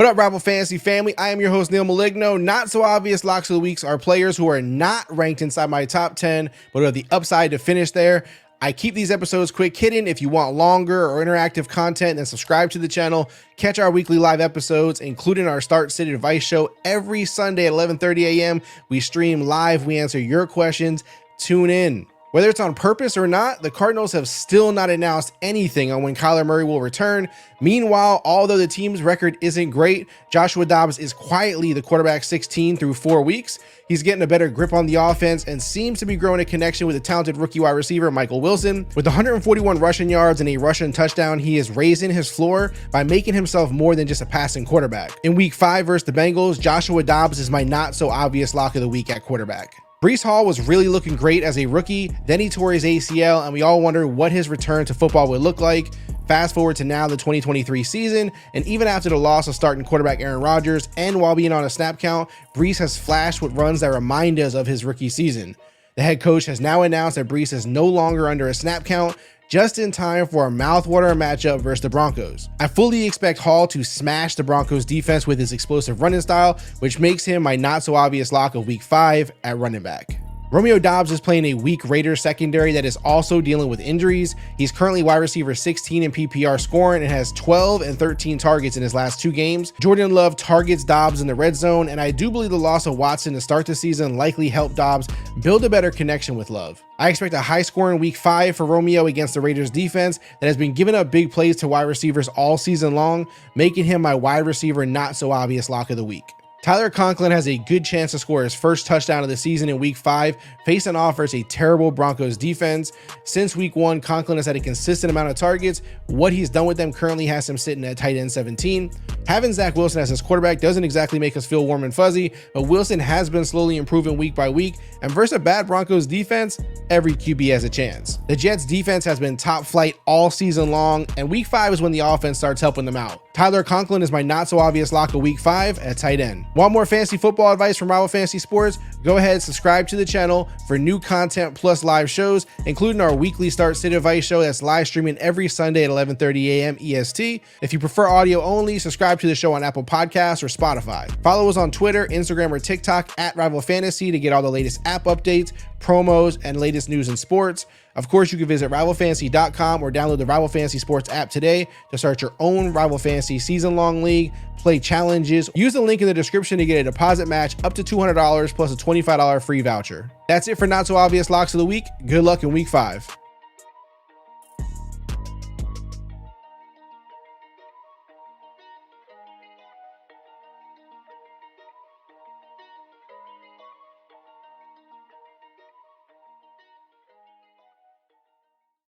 What up, Rival Fantasy family? I am your host, Neil Maligno. Not so obvious locks of the weeks are players who are not ranked inside my top 10, but who have the upside to finish there. I keep these episodes quick hitting. If you want longer or interactive content, then subscribe to the channel. Catch our weekly live episodes, including our Start Sit Advice show every Sunday at 11:30 a.m. We stream live. We answer your questions. Tune in. Whether it's on purpose or not, the Cardinals have still not announced anything on when Kyler Murray will return. Meanwhile, although the team's record isn't great, Joshua Dobbs is quietly the quarterback 16 through 4 weeks. He's getting a better grip on the offense and seems to be growing a connection with the talented rookie wide receiver Michael Wilson. With 141 rushing yards and a rushing touchdown, he is raising his floor by making himself more than just a passing quarterback. In week 5 versus the Bengals, Joshua Dobbs is my not so obvious lock of the week at quarterback. Breece Hall was really looking great as a rookie, then he tore his ACL, and we all wonder what his return to football would look like. Fast forward to now, the 2023 season, and even after the loss of starting quarterback Aaron Rodgers, and while being on a snap count, Breece has flashed with runs that remind us of his rookie season. The head coach has now announced that Breece is no longer under a snap count, just in time for a mouthwatering matchup versus the Broncos. I fully expect Hall to smash the Broncos defense with his explosive running style, which makes him my not so obvious lock of week 5 at running back. Romeo Dobbs is playing a weak Raiders secondary that is also dealing with injuries. He's currently wide receiver 16 in PPR scoring and has 12 and 13 targets in his last 2 games. Jordan Love targets Dobbs in the red zone, and I do believe the loss of Watson to start the season likely helped Dobbs build a better connection with Love. I expect a high score in week 5 for Romeo against the Raiders defense that has been giving up big plays to wide receivers all season long, making him my wide receiver not so obvious lock of the week. Tyler Conklin has a good chance to score his first touchdown of the season in week 5, facing off versus a terrible Broncos defense. Since week 1, Conklin has had a consistent amount of targets. What he's done with them currently has him sitting at tight end 17. Having Zach Wilson as his quarterback doesn't exactly make us feel warm and fuzzy, but Wilson has been slowly improving week by week, and versus a bad Broncos defense, every QB has a chance. The Jets defense has been top flight all season long, and week 5 is when the offense starts helping them out. Tyler Conklin is my not so obvious lock of week 5 at tight end. Want more fantasy football advice from Rival Fantasy Sports? Go ahead and subscribe to the channel for new content plus live shows, including our weekly Start Sit Advice show that's live streaming every Sunday at 11:30 a.m. EST. If you prefer audio only, subscribe to the show on Apple Podcasts or Spotify. Follow us on Twitter, Instagram, or TikTok at Rival Fantasy to get all the latest app updates, promos, and latest news in sports. Of course, you can visit rivalfantasy.com or download the Rival Fantasy Sports app today to start your own Rival Fantasy season-long league, play challenges. Use the link in the description to get a deposit match up to $200 plus a $25 free voucher. That's it for Not So Obvious Locks of the Week. Good luck in week 5.